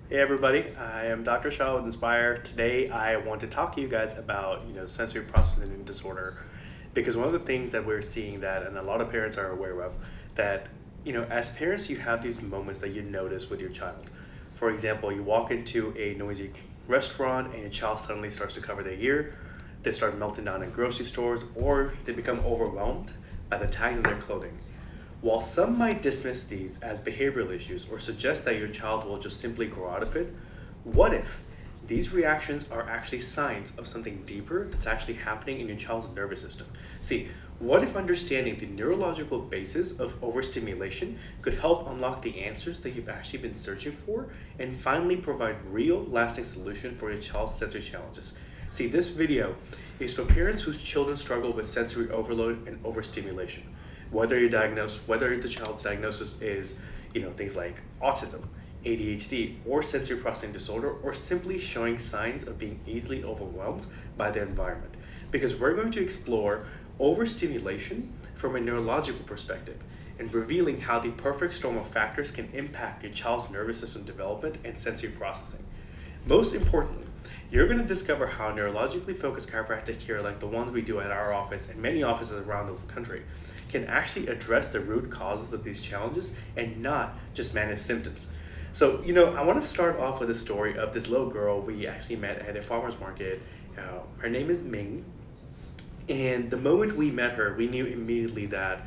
Hey everybody, I am Dr. Shaw with Inspire. Today I want to talk to you guys about, sensory processing disorder, because one of the things that we're seeing that and a lot of parents are aware of that, as parents you have these moments that you notice with your child. For example, you walk into a noisy restaurant and your child suddenly starts to cover their ear, they start melting down in grocery stores, or they become overwhelmed by the tags in their clothing. While some might dismiss these as behavioral issues or suggest that your child will just simply grow out of it, what if these reactions are actually signs of something deeper that's actually happening in your child's nervous system? See, what if understanding the neurological basis of overstimulation could help unlock the answers that you've actually been searching for and finally provide real, lasting solution for your child's sensory challenges? See, this video is for parents whose children struggle with sensory overload and overstimulation. Whether the child's diagnosis is, things like autism, ADHD, or sensory processing disorder, or simply showing signs of being easily overwhelmed by the environment. Because we're going to explore overstimulation from a neurological perspective and revealing how the perfect storm of factors can impact your child's nervous system development and sensory processing. Most importantly, you're going to discover how neurologically focused chiropractic care, like the ones we do at our office and many offices around the country, can actually address the root causes of these challenges and not just manage symptoms. So, I want to start off with a story of this little girl we actually met at a farmer's market. Her name is Ming. And the moment we met her, we knew immediately that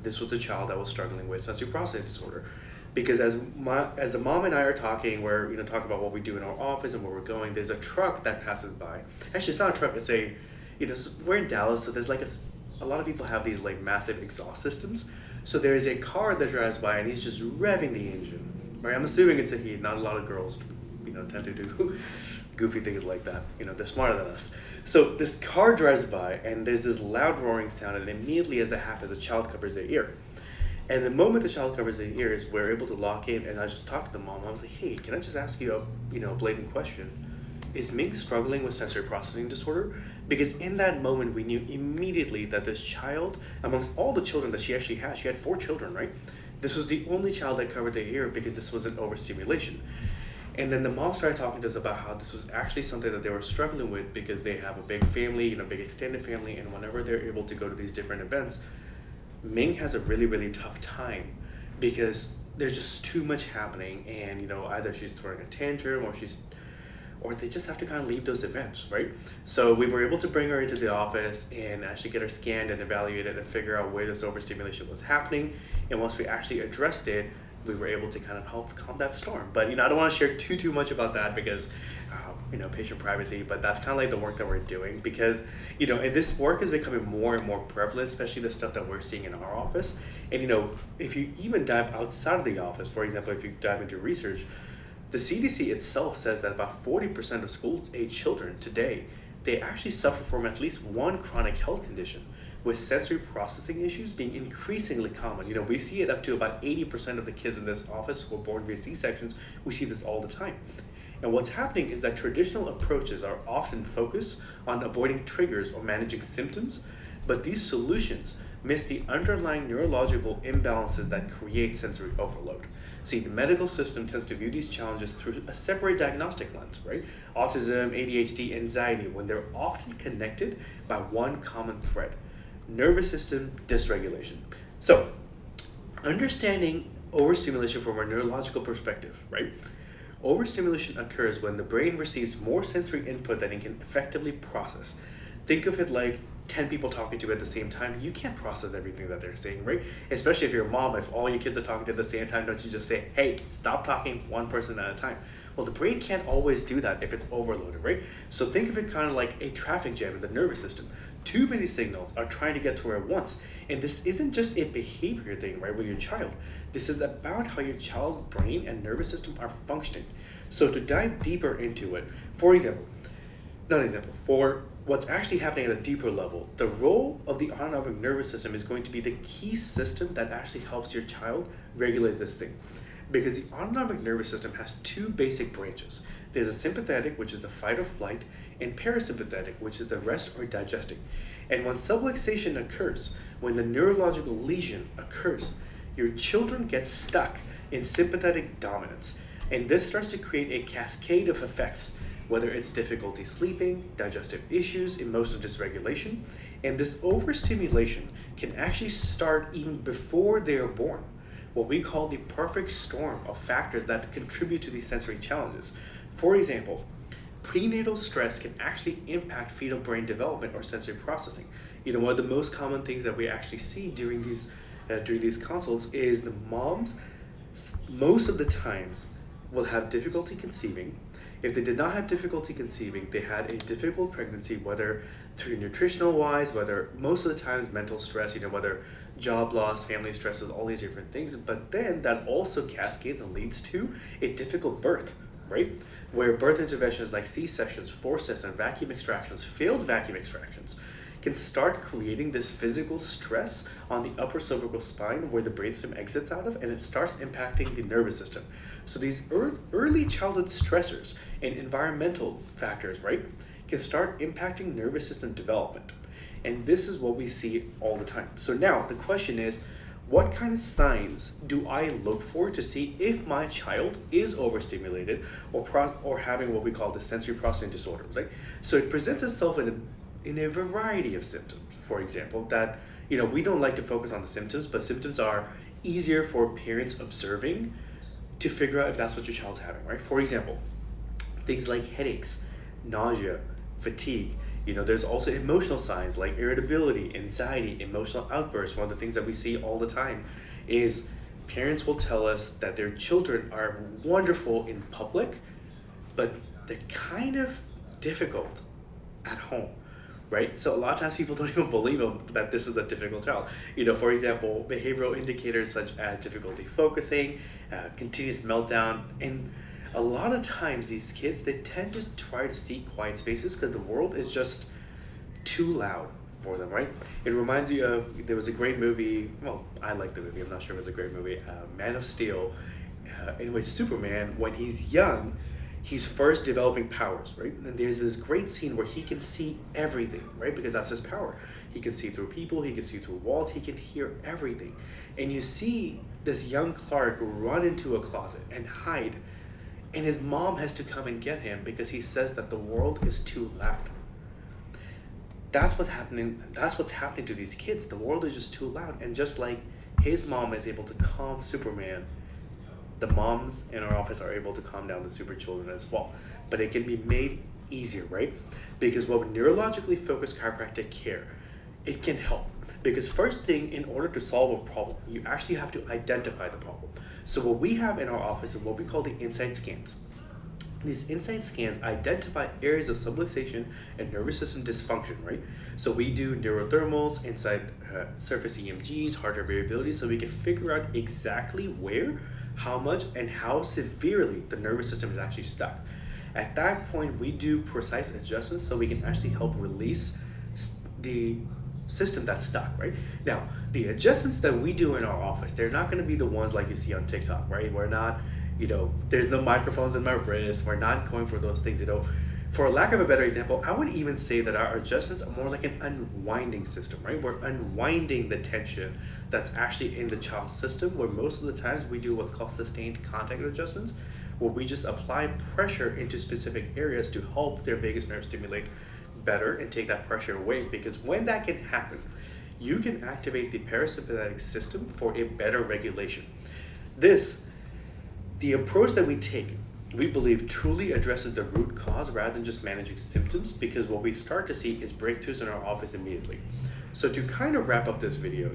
this was a child that was struggling with sensory processing disorder. Because as the mom and I are talking, we're talking about what we do in our office and where we're going. There's a truck that passes by. Actually, it's not a truck. It's we're in Dallas, so there's like a lot of people have these like massive exhaust systems. So there is a car that drives by and he's just revving the engine. Right? I'm assuming it's a he. Not a lot of girls, tend to do goofy things like that. They're smarter than us. So this car drives by and there's this loud roaring sound, and immediately as that happens, the child covers their ear. And the moment the child covers their ears, we're able to lock in, and I just talked to the mom. I was like, hey, can I just ask you a blatant question? Is Ming struggling with sensory processing disorder? Because in that moment, we knew immediately that this child, amongst all the children that she actually had, she had 4 children, right? This was the only child that covered their ear because this was an overstimulation. And then the mom started talking to us about how this was actually something that they were struggling with because they have a big family, big extended family, and whenever they're able to go to these different events, Ming has a really, really tough time because there's just too much happening, and either she's throwing a tantrum or they just have to kind of leave those events, right? So we were able to bring her into the office and actually get her scanned and evaluated and figure out where this overstimulation was happening. And once we actually addressed it, we were able to kind of help calm that storm. But I don't want to share too much about that because patient privacy, but that's kind of like the work that we're doing because and this work is becoming more and more prevalent, especially the stuff that we're seeing in our office. And if you even dive outside of the office, for example, if you dive into research, the CDC itself says that about 40% of school-age children today, they actually suffer from at least one chronic health condition, with sensory processing issues being increasingly common. We see it up to about 80% of the kids in this office who are born via C-sections. We see this all the time. And what's happening is that traditional approaches are often focused on avoiding triggers or managing symptoms, but these solutions miss the underlying neurological imbalances that create sensory overload. See, the medical system tends to view these challenges through a separate diagnostic lens, right? Autism, ADHD, anxiety, when they're often connected by one common thread: nervous system dysregulation. So, understanding overstimulation from a neurological perspective, right? Overstimulation occurs when the brain receives more sensory input than it can effectively process. Think of it like 10 people talking to you at the same time. You can't process everything that they're saying, right? Especially if you're a mom, if all your kids are talking at the same time, don't you just say, hey, stop talking one person at a time? Well, the brain can't always do that if it's overloaded, right? So think of it kind of like a traffic jam in the nervous system. Too many signals are trying to get to her at once. And this isn't just a behavior thing, right, with your child. This is about how your child's brain and nervous system are functioning. So to dive deeper into it, for what's actually happening at a deeper level, the role of the autonomic nervous system is going to be the key system that actually helps your child regulate this thing. Because the autonomic nervous system has 2 basic branches. There's a sympathetic, which is the fight or flight, and parasympathetic, which is the rest or digesting. And when subluxation occurs, when the neurological lesion occurs, your children get stuck in sympathetic dominance. And this starts to create a cascade of effects, whether it's difficulty sleeping, digestive issues, emotional dysregulation. And this overstimulation can actually start even before they are born, what we call the perfect storm of factors that contribute to these sensory challenges. For example, prenatal stress can actually impact fetal brain development or sensory processing. One of the most common things that we actually see during these consults is the moms, most of the times, will have difficulty conceiving. If they did not have difficulty conceiving, they had a difficult pregnancy, whether through nutritional wise, whether most of the times mental stress, whether job loss, family stresses, all these different things. But then that also cascades and leads to a difficult birth, right? Where birth interventions like C-sections, forceps, and vacuum extractions, failed vacuum extractions, can start creating this physical stress on the upper cervical spine where the brainstem exits out of, and it starts impacting the nervous system. So these early childhood stressors and environmental factors, right, can start impacting nervous system development. And this is what we see all the time. So now the question is, what kind of signs do I look for to see if my child is overstimulated or having what we call the sensory processing disorder, right? So it presents itself in a variety of symptoms. For example, that we don't like to focus on the symptoms, but symptoms are easier for parents observing to figure out if that's what your child's having, right? For example, things like headaches, nausea, fatigue. There's also emotional signs like irritability, anxiety, emotional outbursts. One of the things that we see all the time is parents will tell us that their children are wonderful in public, but they're kind of difficult at home, right? So a lot of times people don't even believe that this is a difficult child. For example, behavioral indicators such as difficulty focusing, continuous meltdown, and a lot of times these kids, they tend to try to seek quiet spaces because the world is just too loud for them, right? It reminds me of, there was a great movie, well, I like the movie, I'm not sure if it's a great movie, Man of Steel, in which Superman, when he's young, he's first developing powers, right? And there's this great scene where he can see everything, right? Because that's his power. He can see through people, he can see through walls, he can hear everything. And you see this young Clark run into a closet and hide, and his mom has to come and get him because he says that the world is too loud. That's what's happening to these kids. The world is just too loud. And just like his mom is able to calm Superman, the moms in our office are able to calm down the super children as well. But it can be made easier, right? Because with neurologically focused chiropractic care, it can help. Because first thing, in order to solve a problem, you actually have to identify the problem. So what we have in our office is what we call the insight scans. These insight scans identify areas of subluxation and nervous system dysfunction, right? So we do neurothermals, inside surface EMGs, heart rate variability, so we can figure out exactly where, how much, and how severely the nervous system is actually stuck. At that point, we do precise adjustments so we can actually help release the system that's stuck, right? Now, the adjustments that we do in our office, they're not going to be the ones like you see on TikTok, right? We're not, there's no microphones in my wrist. We're not going for those things, For lack of a better example, I would even say that our adjustments are more like an unwinding system, right? We're unwinding the tension that's actually in the child's system, where most of the times we do what's called sustained contact adjustments, where we just apply pressure into specific areas to help their vagus nerve stimulate better and take that pressure away. Because when that can happen, you can activate the parasympathetic system for a better regulation. The approach that we take, we believe, truly addresses the root cause rather than just managing symptoms, because what we start to see is breakthroughs in our office immediately. So to kind of wrap up this video,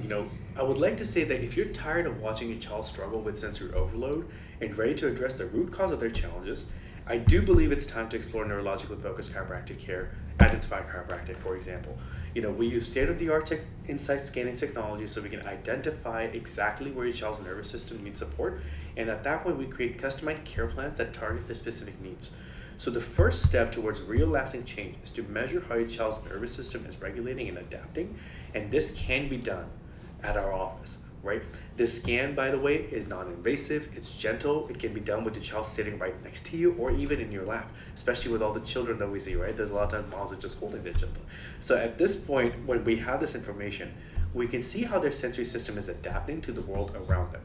I would like to say that if you're tired of watching your child struggle with sensory overload and ready to address the root cause of their challenges, I do believe it's time to explore neurologically focused chiropractic care at Inspire Chiropractic, for example. We use state-of-the-art insight scanning technology so we can identify exactly where your child's nervous system needs support, and at that point we create customized care plans that target their specific needs. So the first step towards real lasting change is to measure how your child's nervous system is regulating and adapting, and this can be done at our office, right? This scan, by the way, is non-invasive, it's gentle, it can be done with the child sitting right next to you or even in your lap, especially with all the children that we see, right? There's a lot of times moms are just holding their children. So at this point, when we have this information, we can see how their sensory system is adapting to the world around them.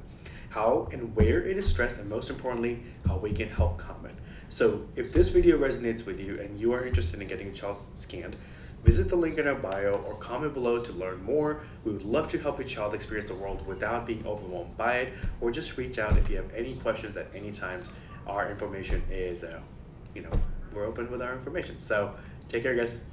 how and where it is stressed, and most importantly, how we can help calm it. So if this video resonates with you and you are interested in getting a child scanned, visit the link in our bio or comment below to learn more. We would love to help your child experience the world without being overwhelmed by it, or just reach out if you have any questions at any times. Our information is, we're open with our information. So take care, guys.